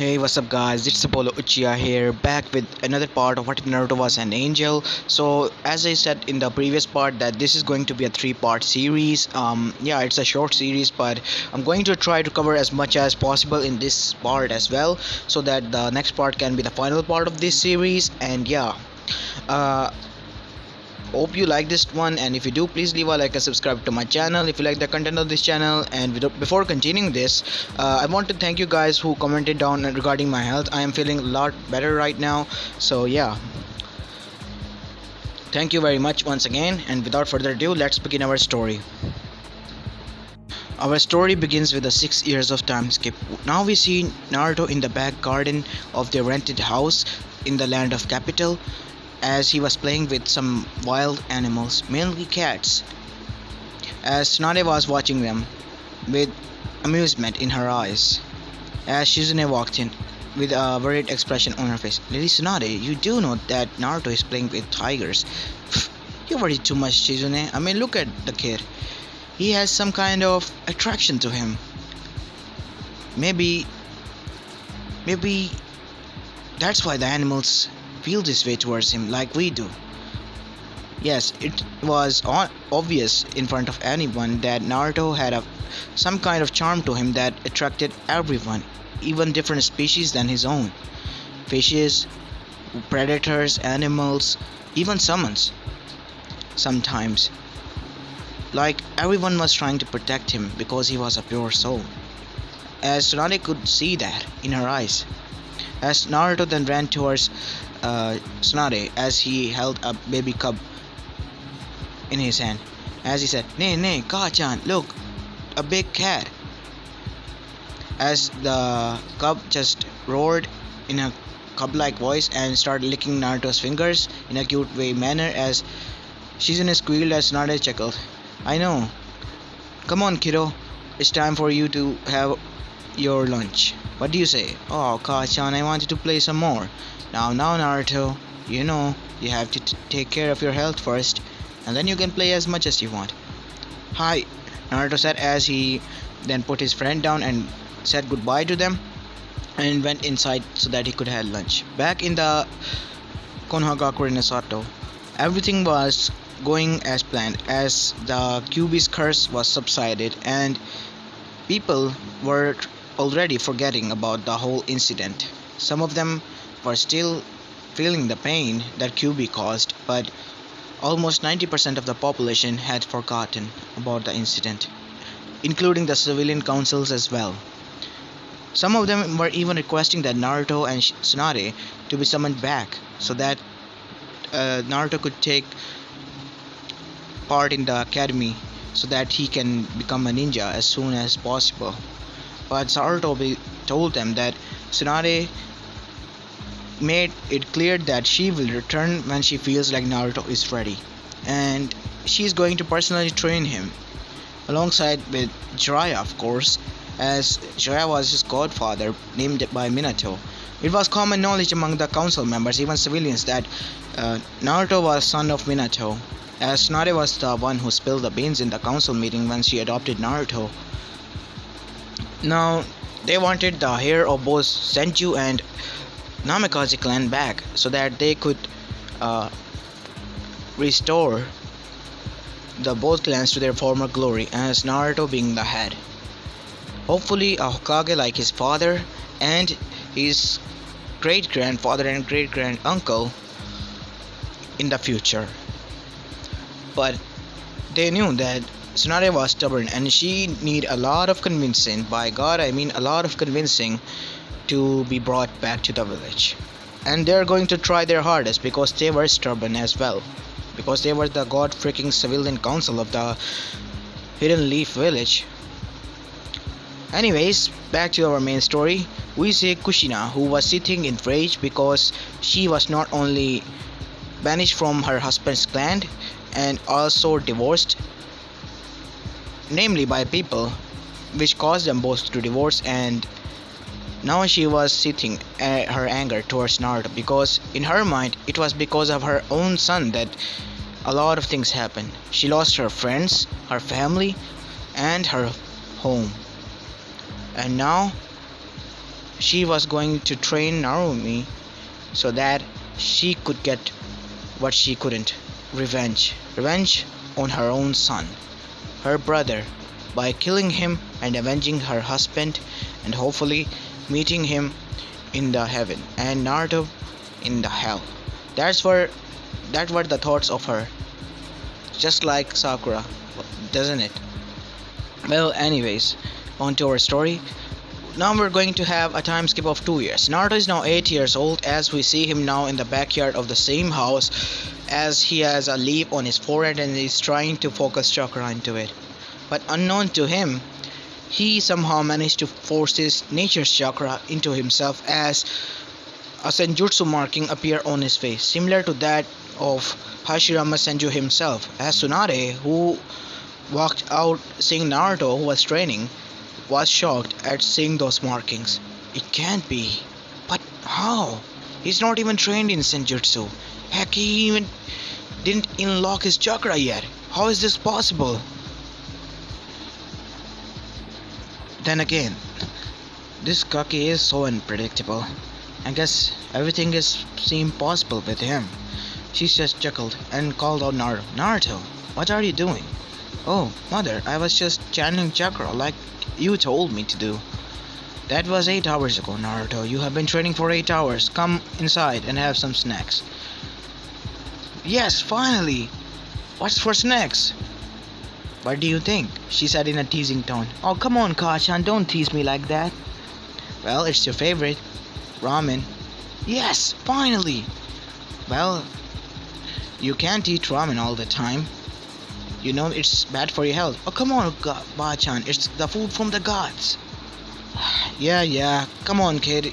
Hey, what's up, guys? It's Apollo Uchiha here, back with another part of What If Naruto Was an Angel. So, as I said in the previous part, that this is going to be a three-part series. Yeah, it's a short series, but I'm going to try to cover as much as possible in this part as well, so that the next part can be the final part of this series. And yeah, uh, hope you like this one, and if you do, please leave a like and subscribe to my channel if you like the content of this channel. And before continuing this, I want to thank you guys who commented down regarding my health. I am feeling a lot better right now, so yeah, thank you very much once again. And without further ado, let's begin our story. Our story begins with a 6 years of time skip. Now we see Naruto in the back garden of their rented house in the land of capital, as he was playing with some wild animals, mainly cats, as Tsunade was watching them with amusement in her eyes. As Shizune walked in with a worried expression on her face. Lady Tsunade, you do know that Naruto is playing with tigers. You worry too much, Shizune. I mean, look at the kid. He has some kind of attraction to him. Maybe that's why the animals feel this way towards him like we do. Yes, it was obvious in front of anyone that Naruto had some kind of charm to him that attracted everyone, even different species than his own. Fishes, predators, animals, even summons. Sometimes. Like everyone was trying to protect him because he was a pure soul. As Tsunade could see that in her eyes. As Naruto then ran towards Tsunade as he held a baby cub in his hand. As he said, "Nay, Ka-chan, look, a big cat." As the cub just roared in a cub-like voice and started licking Naruto's fingers in a cute way manner, as Shizune squealed as Tsunade chuckled. "I know. Come on, kiddo. It's time for you to have your lunch. What do you say?" "Oh, Ka-chan, I wanted to play some more." Now, Naruto, you know, you have to take care of your health first, and then you can play as much as you want." "Hi," Naruto said as he then put his friend down and said goodbye to them and went inside so that he could have lunch. Back in the Konoha Sato, everything was going as planned, as the Kyuubi's curse was subsided and people were already forgetting about the whole incident. Some of them were still feeling the pain that Kyuubi caused, but almost 90% of the population had forgotten about the incident, including the civilian councils as well. Some of them were even requesting that Naruto and Tsunade to be summoned back so that Naruto could take part in the academy so that he can become a ninja as soon as possible. But Sarutobi told them that Tsunade made it clear that she will return when she feels like Naruto is ready, and she is going to personally train him alongside with Jiraiya, of course, as Jiraiya was his godfather named by Minato. It was common knowledge among the council members, even civilians, that Naruto was son of Minato, as Tsunade was the one who spilled the beans in the council meeting when she adopted Naruto. Now, they wanted the hair of both Senju and Namikaze clan back so that they could restore the both clans to their former glory, as Naruto being the head. Hopefully a Hokage like his father and his great-grandfather and great-grand-uncle in the future. But they knew that Tsunade was stubborn and she need a lot of convincing, by God I mean a lot of convincing, to be brought back to the village. And they're going to try their hardest because they were stubborn as well, because they were the god freaking civilian council of the Hidden Leaf village. Anyways, back to our main story. We see Kushina, who was sitting in rage because she was not only banished from her husband's clan and also divorced, namely by people, which caused them both to divorce, and now she was sitting at her anger towards Naruto because in her mind it was because of her own son that a lot of things happened. She lost her friends, her family, and her home. And now she was going to train Narumi so that she could get what she couldn't: revenge. Revenge on her own son, her brother, by killing him and avenging her husband and hopefully meeting him in the heaven and Naruto in the hell. That's where that were the thoughts of her. Just like Sakura, doesn't it? Well, anyways, on to our story. Now we're going to have a time skip of 2 years. Naruto is now 8 years old as we see him now in the backyard of the same house as he has a leaf on his forehead and is trying to focus chakra into it. But unknown to him, he somehow managed to force his nature's chakra into himself as a senjutsu marking appear on his face, similar to that of Hashirama Senju himself, as Tsunade, who walked out seeing Naruto who was training, was shocked at seeing those markings. It can't be. But how? He's not even trained in senjutsu. Heck, he even didn't unlock his chakra yet. How is this possible? Then again, this Kaki is so unpredictable. I guess everything is seem possible with him. She just chuckled and called out Naruto. Naruto, what are you doing? Oh, mother, I was just channeling chakra like you told me to do. That was 8 hours ago, Naruto. You have been training for 8 hours. Come inside and have some snacks. Yes, finally. What's for snacks? What do you think? She said in a teasing tone. Oh, come on, Kachan, don't tease me like that. Well, it's your favorite. Ramen. Yes, finally. Well, you can't eat ramen all the time. You know it's bad for your health. Oh, come on, Bachan. It's the food from the gods. Yeah. Come on, kid.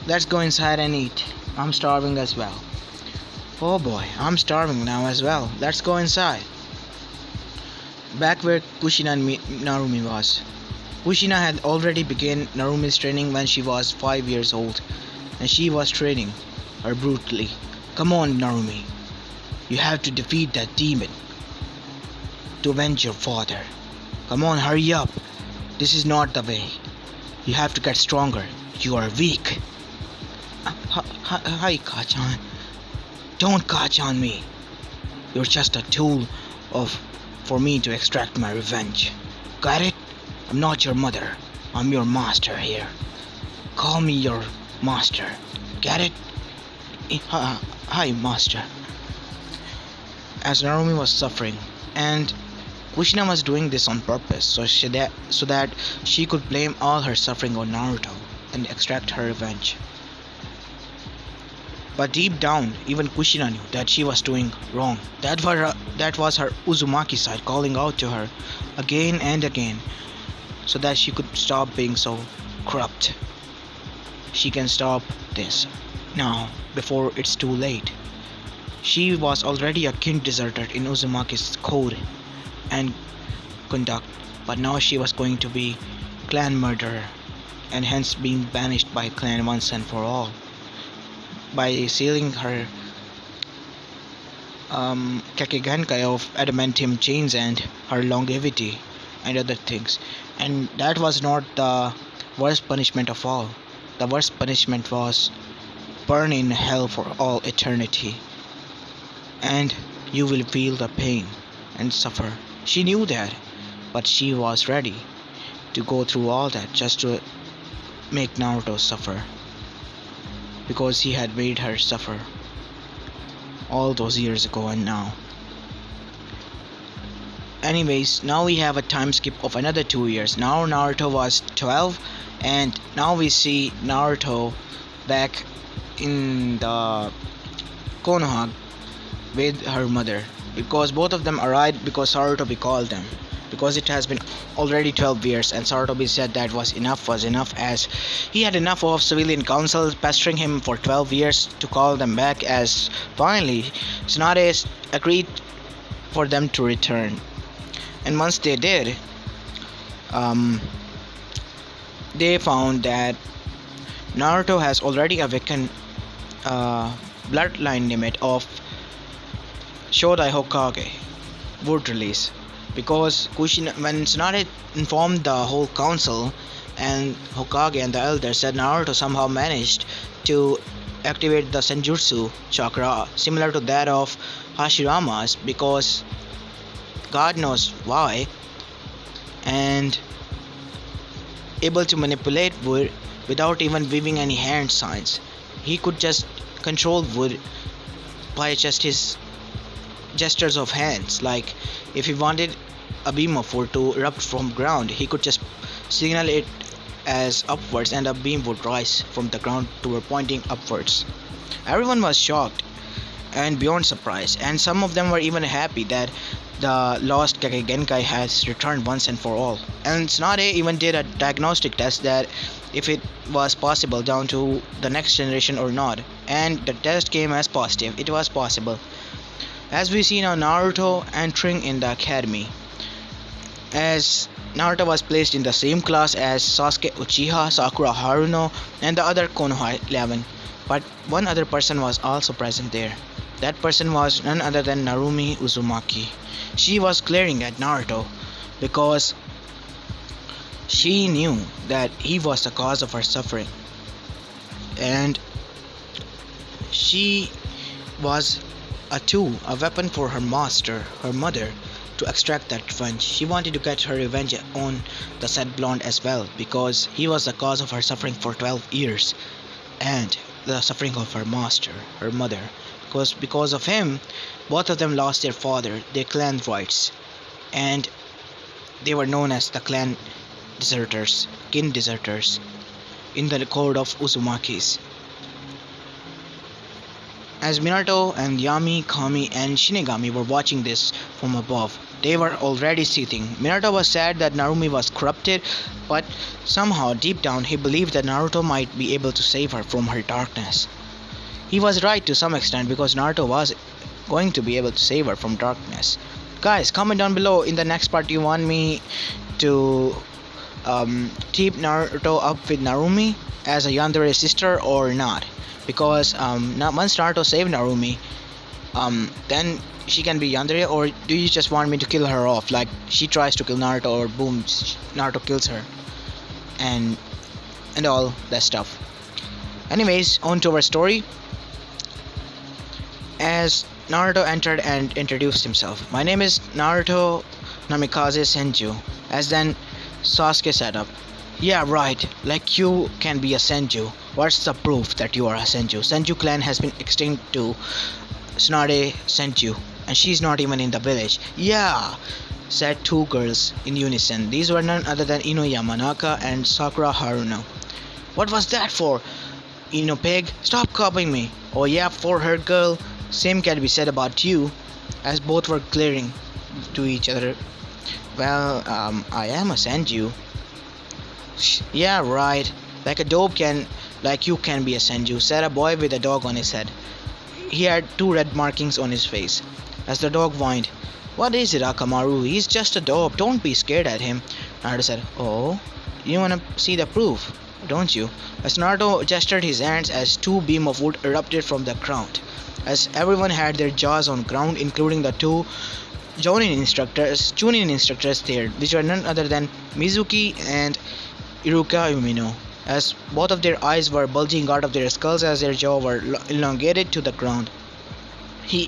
Let's go inside and eat. I'm starving as well. Oh boy, I'm starving now as well. Let's go inside. Back where Kushina and Narumi was. Kushina had already begun Narumi's training when she was 5 years old, and she was training her brutally. Come on, Narumi. You have to defeat that demon to avenge your father. Come on, hurry up. This is not the way. You have to get stronger. You are weak. Hi, Kachan. Don't catch on me. You're just a tool for me to extract my revenge. Got it? I'm not your mother. I'm your master here. Call me your master. Get it? Hi, master. As Narumi was suffering, and Kushina was doing this on purpose so that she could blame all her suffering on Naruto and extract her revenge. But deep down, even Kushina knew that she was doing wrong. That was her Uzumaki side calling out to her again and again so that she could stop being so corrupt. She can stop this now before it's too late. She was already a king deserter in Uzumaki's code and conduct, but now she was going to be clan murderer and hence being banished by clan once and for all by sealing her Kakegenkai of adamantium chains and her longevity and other things. And that was not the worst punishment of all. The worst punishment was burn in hell for all eternity, and you will feel the pain and suffer. She knew that, but she was ready to go through all that just to make Naruto suffer, because he had made her suffer all those years ago and now. Anyways, now we have a time skip of another 2 years. Now Naruto was 12, and now we see Naruto back in the Konoha with her mother, because both of them arrived because Sarutobi called them, because it has been already 12 years and Sarutobi said that was enough, as he had enough of civilian council pestering him for 12 years to call them back, as finally Tsunade agreed for them to return. And once they did, they found that Naruto has already awakened bloodline limit of Shodai Hokage would release, because Kushina, when Tsunade informed the whole council and Hokage and the elders that Naruto somehow managed to activate the senjutsu chakra similar to that of Hashirama's because God knows why, and able to manipulate wood without even weaving any hand signs. He could just control wood by just his gestures of hands. Like if he wanted a beam of wood to erupt from ground, he could just signal it as upwards and a beam would rise from the ground toward pointing upwards. Everyone was shocked and beyond surprise, and some of them were even happy that the lost Kage Genkai has returned once and for all. And Tsunade even did a diagnostic test that if it was possible down to the next generation or not, and the test came as positive. It was possible. As we see now Naruto entering in the academy, as Naruto was placed in the same class as Sasuke Uchiha, Sakura Haruno, and the other Konoha 11. But one other person was also present there. That person was none other than Narumi Uzumaki. She was glaring at Naruto because she knew that he was the cause of her suffering. And she was a tool, a weapon for her master, her mother, to extract that revenge. She wanted to get her revenge on the said blonde as well because he was the cause of her suffering for 12 years and the suffering of her master, her mother. Because of him, both of them lost their father, their clan rights, and they were known as the clan deserters, kin deserters, in the court of Uzumakis. As Minato and Yami, Kami, and Shinigami were watching this from above, they were already seething. Minato was sad that Narumi was corrupted, but somehow deep down he believed that Naruto might be able to save her from her darkness. He was right to some extent because Naruto was going to be able to save her from darkness. Guys, comment down below in the next part, you want me to keep Naruto up with Narumi as a yandere sister or not? Because once Naruto saved Narumi, then she can be yandere, or do you just want me to kill her off? Like she tries to kill Naruto, or boom, Naruto kills her, and all that stuff. Anyways, on to our story. As Naruto entered and introduced himself, "My name is Naruto Namikaze Senju." As then Sasuke said up, "Yeah, right, like you can be a Senju. What's the proof that you are a Senju? Senju clan has been extinct to Tsunade Senju, and she's not even in the village." "Yeah," said two girls in unison. These were none other than Ino Yamanaka and Sakura Haruno. "What was that for? Ino pig, stop copying me." "Oh yeah, for her girl. Same can be said about you," as both were glaring to each other. "Well, I am a Senju." "Yeah, right. Like you can be a Senju," said a boy with a dog on his head. He had two red markings on his face. As the dog whined, "What is it, Akamaru? He's just a dog. Don't be scared at him." Naruto said, "Oh, you wanna see the proof, don't you?" As Naruto gestured his hands as two beams of wood erupted from the ground. As everyone had their jaws on ground, including the two Chunin instructors there, which were none other than Mizuki and Iruka Umino, as both of their eyes were bulging out of their skulls as their jaws were elongated to the ground. He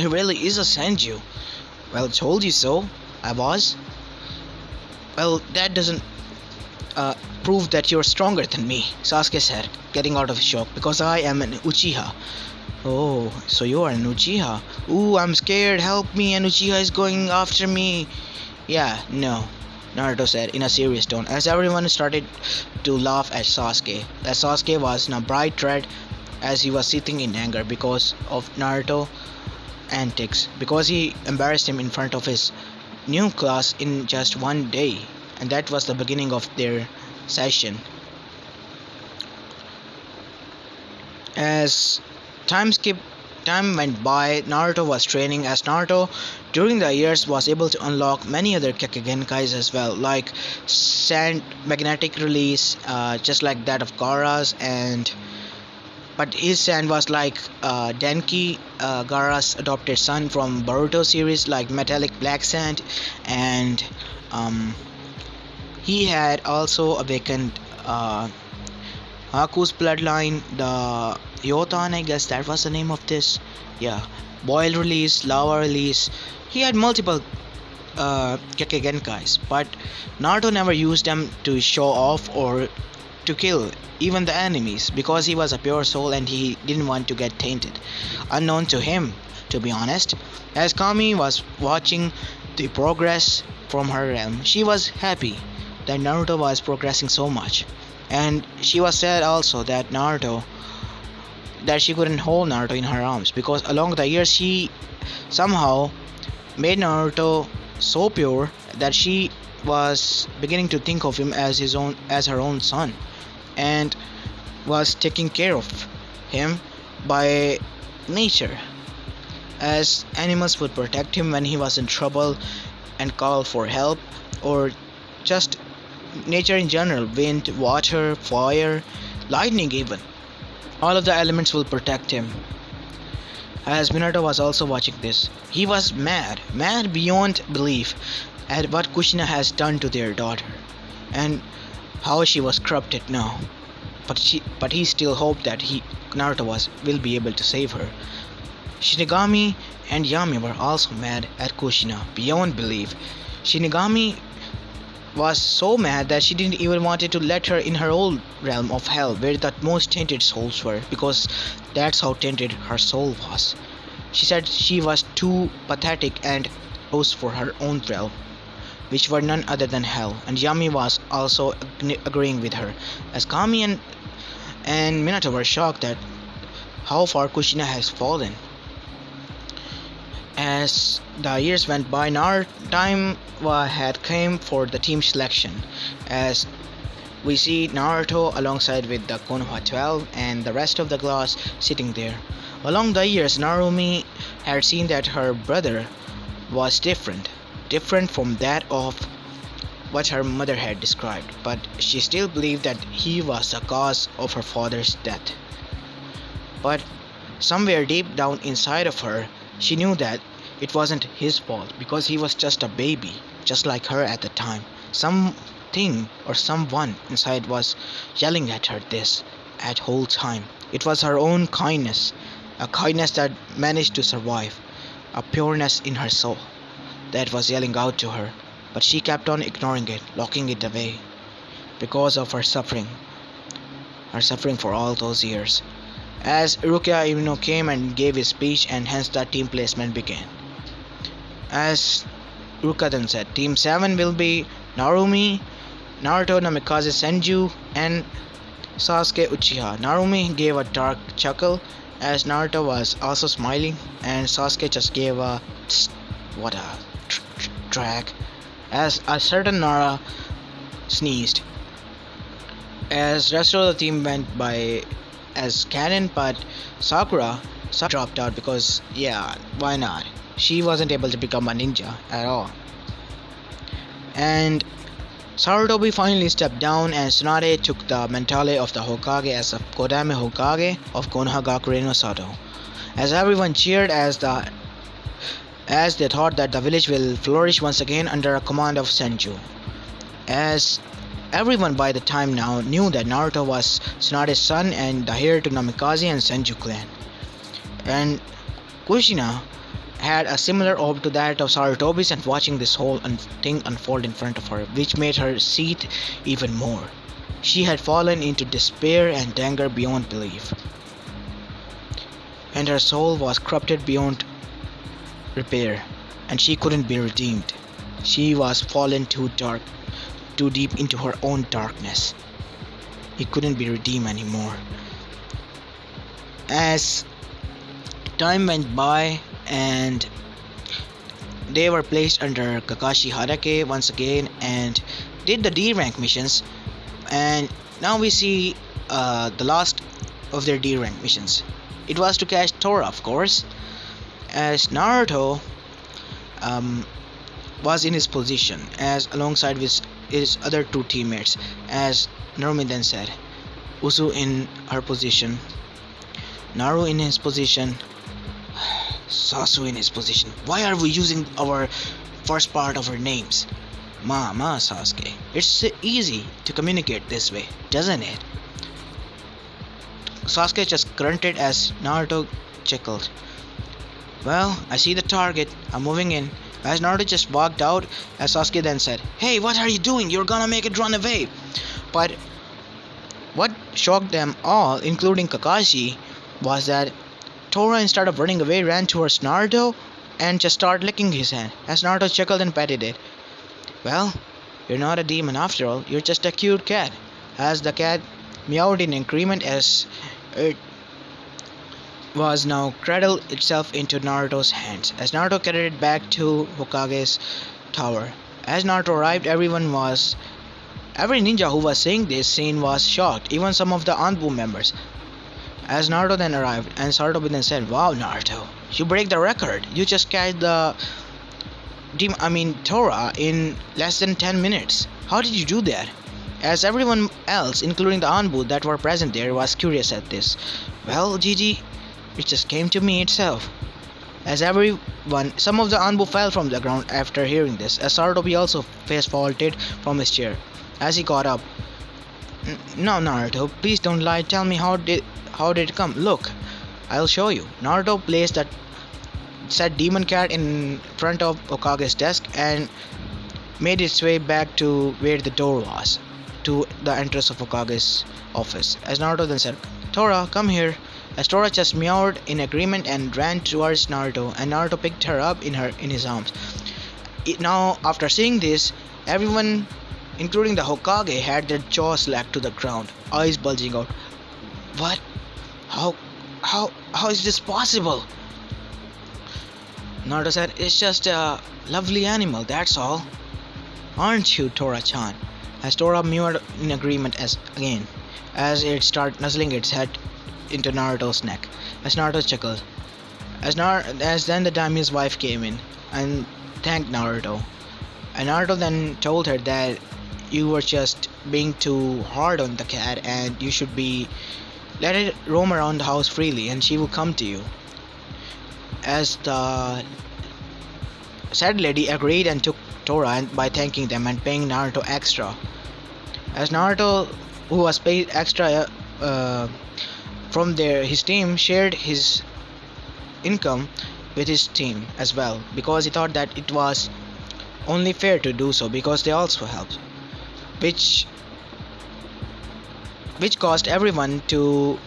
really is a Senju." "Well, told you so. I was." "Well, that doesn't prove that you're stronger than me," Sasuke said, getting out of shock, "because I am an Uchiha." "Oh, so you are an Uchiha. Ooh, I'm scared. Help me, an Uchiha is going after me." "Yeah, no," Naruto said in a serious tone, as everyone started to laugh at Sasuke. As Sasuke was in a bright red as he was seething in anger because of Naruto antics, because he embarrassed him in front of his new class in just one day, and that was the beginning of their session. As time went by, Naruto was training. As Naruto during the years was able to unlock many other Genkais as well, like sand magnetic release, just like that of Gaara's, but his sand was like Denki, Gaara's adopted son from Boruto series, like metallic black sand, and He had also awakened Haku's bloodline, the Yotan, I guess that was the name of this. Yeah, boil release, lava release. He had multiple Genkais, but Naruto never used them to show off or to kill even the enemies because he was a pure soul and he didn't want to get tainted. Unknown to him, to be honest, as Kami was watching the progress from her realm, she was happy that Naruto was progressing so much. And she was sad also that she couldn't hold Naruto in her arms because along the years she somehow made Naruto so pure that she was beginning to think of him as her own son and was taking care of him by nature, as animals would protect him when he was in trouble and call for help, or just nature in general, wind, water, fire, lightning even. All of the elements will protect him. As Minato was also watching this, he was mad beyond belief at what Kushina has done to their daughter and how she was corrupted now. But he still hoped that Naruto will be able to save her. Shinigami and Yami were also mad at Kushina beyond belief. Shinigami was so mad that she didn't even wanted to let her in her old realm of hell where the most tainted souls were, because that's how tainted her soul was. She said she was too pathetic and gross for her own realm, which were none other than hell, and Yami was also agreeing with her, as Kami and Minato were shocked at how far Kushina has fallen. As the years went by, time had came for the team selection, as we see Naruto alongside with the Konoha 12 and the rest of the class sitting there. Along the years, Narumi had seen that her brother was different from that of what her mother had described, but she still believed that he was the cause of her father's death. But somewhere deep down inside of her, she knew that it wasn't his fault because he was just a baby, just like her at the time. Something or someone inside was yelling at her this at whole time. It was her own kindness, a kindness that managed to survive, a pureness in her soul that was yelling out to her, but she kept on ignoring it, locking it away because of her suffering for all those years. As Rukia Ino came and gave his speech, and hence the team placement began. As Ruka then said, Team 7 will be Narumi, Naruto, Namikaze Senju, and Sasuke Uchiha. Narumi gave a dark chuckle as Naruto was also smiling, and Sasuke just gave a what a drag as a certain Nara sneezed. As rest of the team went by as canon, but Sakura dropped out because yeah, why not? She wasn't able to become a ninja at all. And Sarutobi finally stepped down, and Tsunade took the mentale of the Hokage as a Kodame Hokage of Konoha Gakure no Sato. As everyone cheered as they thought that the village will flourish once again under a command of Senju. As everyone by the time now knew that Naruto was Tsunade's son and the heir to Namikaze and Senju clan. And Kushina had a similar orb to that of Sarutobi's, and watching this whole thing unfold in front of her, which made her seethe even more. She had fallen into despair and anger beyond belief, and her soul was corrupted beyond repair, and she couldn't be redeemed. She was fallen too deep into her own darkness. He couldn't be redeemed anymore. As time went by and they were placed under Kakashi Hadake once again and did the D rank missions, and now we see the last of their D rank missions. It was to catch Tora, of course, as Naruto was in his position as alongside with his other two teammates, as Narumi then said, Usu in her position, Naru in his position, Sasu in his position. Why are we using our first part of our names? Mama Sasuke, it's easy to communicate this way, doesn't it? Sasuke just grunted as Naruto chuckled. Well, I see the target. I'm moving in. As Naruto just walked out, as Sasuke then said, "Hey, what are you doing? You're gonna make it run away." But what shocked them all, including Kakashi, was that Tora, instead of running away, ran towards Naruto and just started licking his hand. As Naruto chuckled and petted it. Well, you're not a demon after all. You're just a cute cat. As the cat meowed in agreement as it was now cradled itself into Naruto's hands, as Naruto carried it back to Hokage's tower. As Naruto arrived, every ninja who was seeing this scene was shocked, even some of the Anbu members. As Naruto then arrived, and Sarutobi then said, "Wow, Naruto, you break the record. You just catch the Tora in less than 10 minutes. How did you do that?" As everyone else, including the Anbu that were present there, was curious at this. "Well, Gigi, it just came to me itself." As everyone, some of the Anbu fell from the ground after hearing this, as Sarutobi also face faulted from his chair. As he got up, "No, Naruto, please don't lie. Tell me how did it come? Look, I'll show you." Naruto placed that said demon cat in front of Hokage's desk and made its way back to where the door was, to the entrance of Hokage's office. As Naruto then said, "Tora, come here." As Tora just meowed in agreement and ran towards Naruto, and Naruto picked her up in his arms. Now, after seeing this, everyone, including the Hokage, had their jaws slacked to the ground, eyes bulging out. What? How is this possible? Naruto said, "It's just a lovely animal, that's all. Aren't you, Tora-chan?" As Tora mewed in agreement as it started nuzzling its head into Naruto's neck. As Naruto chuckled. As then the daimyo's wife came in and thanked Naruto. And Naruto then told her that you were just being too hard on the cat and you should be let it roam around the house freely and she will come to you. As the said lady agreed and took Tora by thanking them and paying Naruto extra. As Naruto, who was paid extra from his team, shared his income with his team as well, because he thought that it was only fair to do so because they also helped, which caused everyone to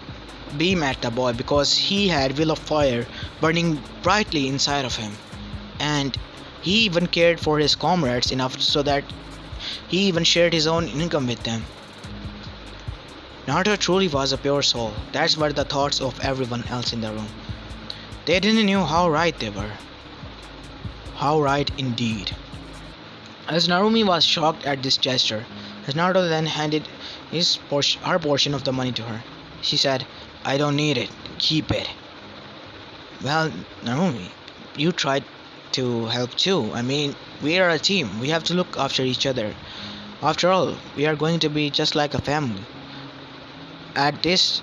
beam at the boy because he had will of fire burning brightly inside of him, and he even cared for his comrades enough so that he even shared his own income with them. Naruto truly was a pure soul. That's were the thoughts of everyone else in the room. They didn't know how right they were. How right indeed. As Narumi was shocked at this gesture, as Naruto then handed her portion of the money to her, she said, "I don't need it. Keep it." Well, Narumi, you tried to help too. We are a team. We have to look after each other. After all, we are going to be just like a family. At this,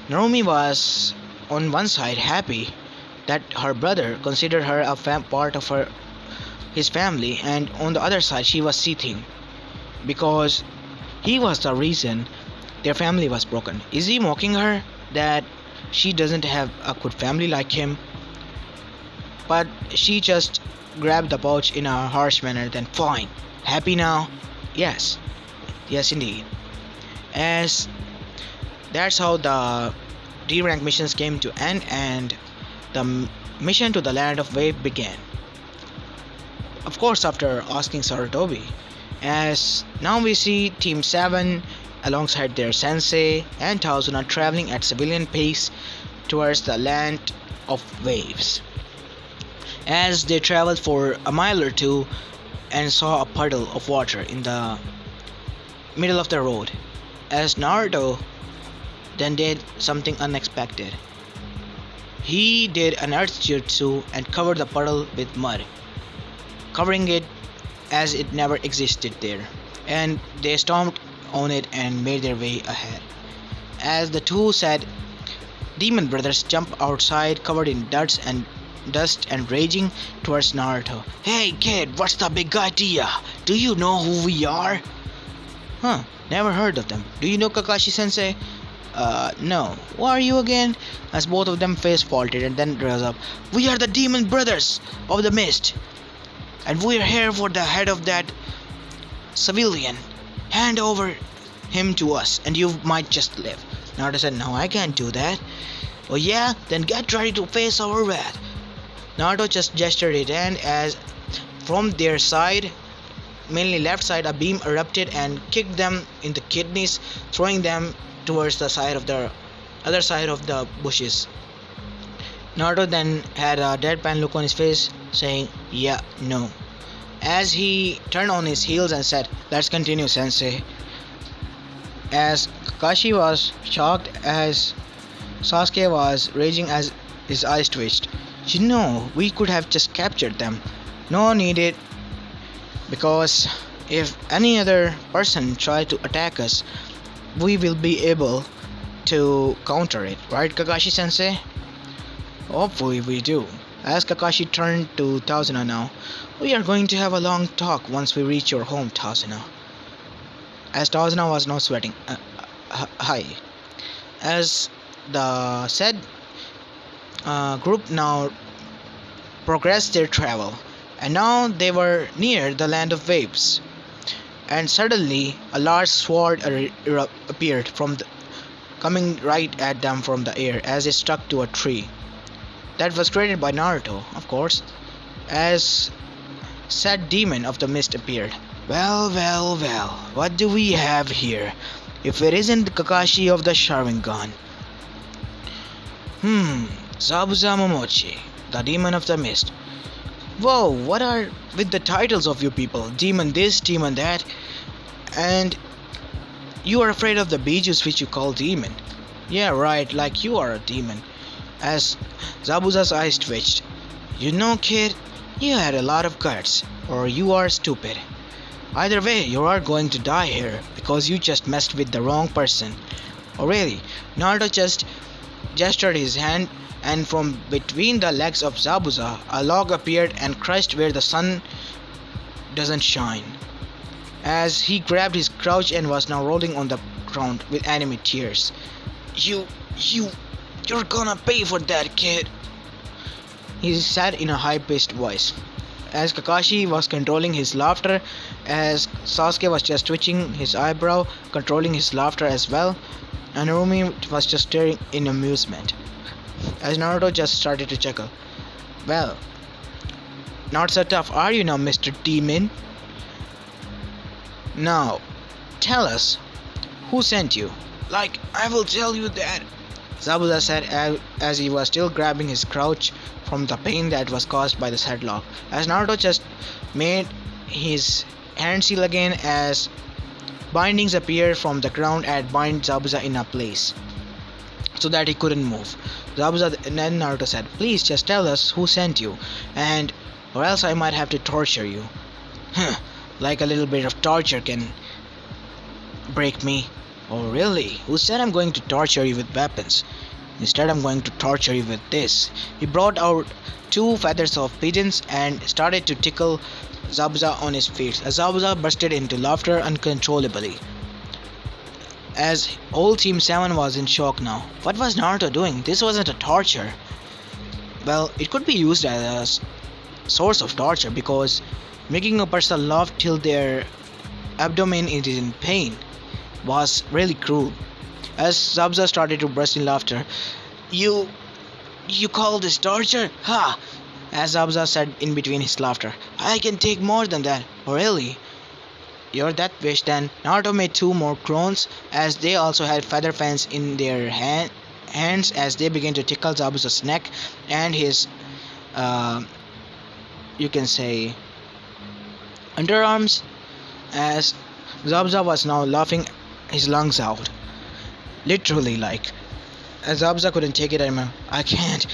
Narumi was on one side happy that her brother considered her a part of his family, and on the other side she was seething because he was the reason their family was broken. Is he mocking her that she doesn't have a good family like him? But she just grabbed the pouch in a harsh manner. Then, "Fine, happy now?" Yes indeed. As that's how the D-rank missions came to end and the mission to the land of Wave began. Of course, after asking Sarutobi. As now we see Team 7 alongside their sensei and Tazuna traveling at civilian pace towards the land of waves. As they traveled for a mile or two and saw a puddle of water in the middle of the road, as Naruto then did something unexpected. He did an earth jutsu and covered the puddle with mud, covering it as it never existed there, and they stomped on it and made their way ahead. As the two said demon brothers jumped outside covered in dirt and dust and raging towards Naruto. Hey kid, what's the big idea? Do you know who we are? Huh, never heard of them. Do you know Kakashi sensei? No. Who are you again? As both of them face faulted and then rose up. We are the demon brothers of the mist. And we are here for the head of that civilian. Hand over him to us and you might just live. Naruto said, no, I can't do that. Oh yeah? Then get ready to face our wrath. Naruto just gestured it and as from their side, mainly left side, a beam erupted and kicked them in the kidneys, throwing them towards the side of the other side of the bushes. Naruto then had a deadpan look on his face, saying, yeah, no. As he turned on his heels and said, let's continue, sensei. As Kakashi was shocked, as Sasuke was raging as his eyes twitched. You know, we could have just captured them. No needed, because if any other person tried to attack us, we will be able to counter it, right Kakashi sensei? Hopefully we do. As Kakashi turned to Tazuna now, we are going to have a long talk once we reach your home, Tazuna. As Tazuna was now sweating. Hi. As the said group now progressed their travel, and now they were near the land of waves. And suddenly a large sword appeared coming right at them from the air as it struck to a tree. That was created by Naruto, of course, as said demon of the mist appeared. Well, what do we have here? If it isn't Kakashi of the Sharingan. Zabuza Momochi, the demon of the mist. Whoa, what are with the titles of you people? Demon this, demon that. And you are afraid of the Bijus which you call demon. Yeah, right, like you are a demon. As Zabuza's eyes twitched. You know, kid, you had a lot of guts, or you are stupid. Either way, you are going to die here, because you just messed with the wrong person. Oh really? Naruto just gestured his hand, and from between the legs of Zabuza, a log appeared and crushed where the sun doesn't shine. As he grabbed his crouch and was now rolling on the ground with enemy tears. You're gonna pay for that, kid. He said in a high-pitched voice. As Kakashi was controlling his laughter, as Sasuke was just twitching his eyebrow, controlling his laughter as well, and Narumi was just staring in amusement. As Naruto just started to chuckle. Well, not so tough are you now, Mr. Demon? Now, tell us, who sent you? Like, I will tell you that, Zabuza said as he was still grabbing his crouch from the pain that was caused by the headlock. As Naruto just made his hand seal again as bindings appeared from the ground and bind Zabuza in a place so that he couldn't move. Zabuza and then Naruto said, please just tell us who sent you, and or else I might have to torture you. Like a little bit of torture can break me. Oh really? Who said I'm going to torture you with weapons? Instead I'm going to torture you with this. He brought out 2 feathers of pigeons and started to tickle Zabuza on his feet. As Zabuza bursted into laughter uncontrollably. As whole Team 7 was in shock now. What was Naruto doing? This wasn't a torture. Well, it could be used as a source of torture because making a person laugh till their abdomen is in pain was really cruel. As Zabuza started to burst in laughter. You call this torture? Ha! As Zabuza said in between his laughter. I can take more than that. Oh really? You're that wish then. Naruto made 2 more clones as they also had feather fans in their hands as they began to tickle Zabuza's neck and his you can say underarms as Zabuza was now laughing his lungs out. Literally like. As Zabuza couldn't take it anymore. I can't.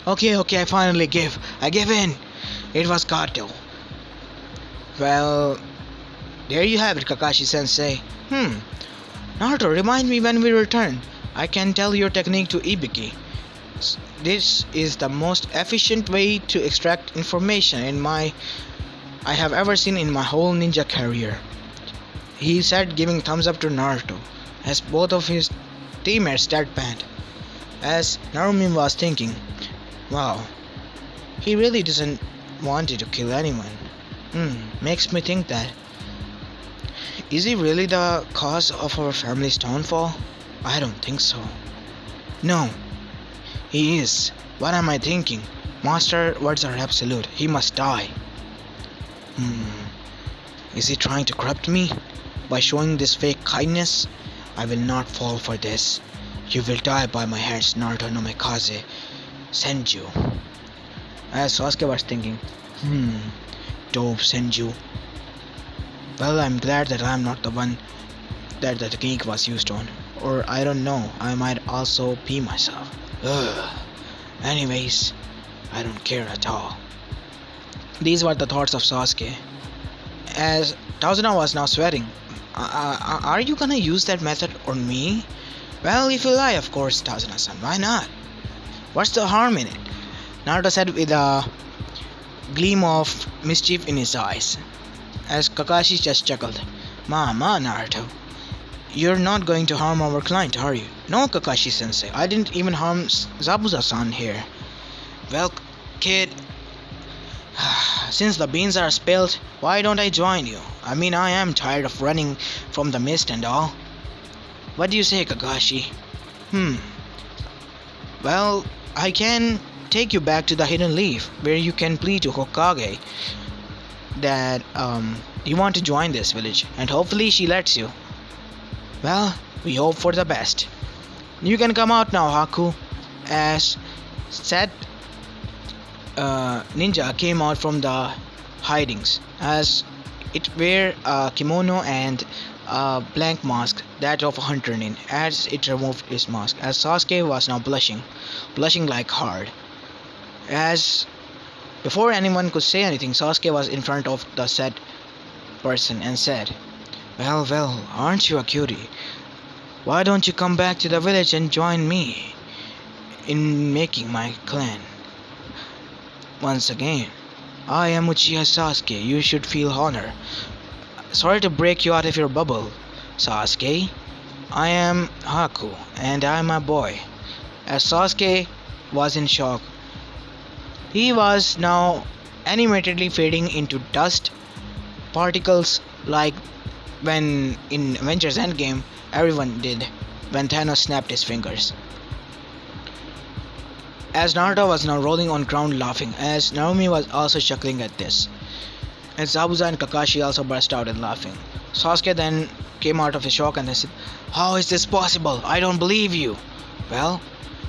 Okay, I finally give. I give in. It was Kato. Well, there you have it, Kakashi sensei. Naruto, remind me when we return. I can tell your technique to Ibiki. This is the most efficient way to extract information I have ever seen in my whole ninja career. He said, giving thumbs up to Naruto, as both of his teammates deadpanned. As Narumi was thinking, wow, he really doesn't want to kill anyone. Makes me think that. Is he really the cause of our family's downfall? I don't think so. No, he is. What am I thinking? Master words are absolute. He must die. Is he trying to corrupt me? By showing this fake kindness? I will not fall for this. You will die by my hands, Naruto no Mikaze. Senju. As Sasuke was thinking, dope Senju. Well, I'm glad that I'm not the one that the technique was used on. Or I don't know, I might also pee myself. Ugh. Anyways, I don't care at all. These were the thoughts of Sasuke. As Tazuna was now swearing, are you gonna use that method on me? Well, if you lie, of course, Tazuna-san, why not? What's the harm in it? Naruto said with a gleam of mischief in his eyes. As Kakashi just chuckled, Mama, Naruto, you're not going to harm our client, are you? No, Kakashi-sensei, I didn't even harm Zabuza-san here. Well, kid, since the beans are spilled, why don't I join you? I mean, I am tired of running from the mist and all. What do you say, Kakashi? Well, I can take you back to the Hidden Leaf, where you can plead to Hokage that you want to join this village, and hopefully she lets you. Well, we hope for the best. You can come out now, Haku. As said, Ninja came out from the hidings, as it wear a kimono and a blank mask, that of a hunter nin, as it removed his mask, as Sasuke was now blushing like hard. As before anyone could say anything, Sasuke was in front of the said person and said, well, aren't you a cutie? Why don't you come back to the village and join me in making my clan? Once again, I am Uchiha Sasuke, you should feel honor. Sorry to break you out of your bubble, Sasuke. I am Haku, and I am a boy. As Sasuke was in shock, he was now animatedly fading into dust particles like when in Avengers Endgame everyone did when Thanos snapped his fingers. As Naruto was now rolling on ground laughing, as Narumi was also chuckling at this, and Zabuza and Kakashi also burst out in laughing. Sasuke then came out of his shock and said, how is this possible? I don't believe you. Well,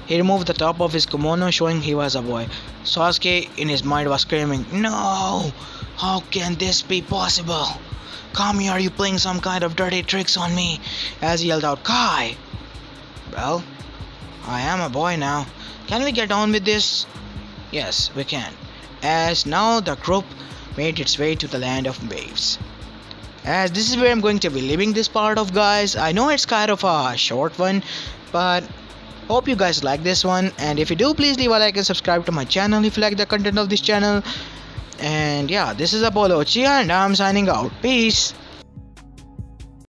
he removed the top of his kimono, showing he was a boy. Sasuke in his mind was screaming, no! How can this be possible? Kami, are you playing some kind of dirty tricks on me? As he yelled out, Kai! Well, I am a boy now. Can we get on with this? Yes, we can. As now the group made its way to the land of waves. As this is where I'm going to be leaving this part of, guys. I know it's kind of a short one, but hope you guys like this one. And if you do, please leave a like and subscribe to my channel if you like the content of this channel. And yeah, this is Apollo Uchiha and I'm signing out. Peace.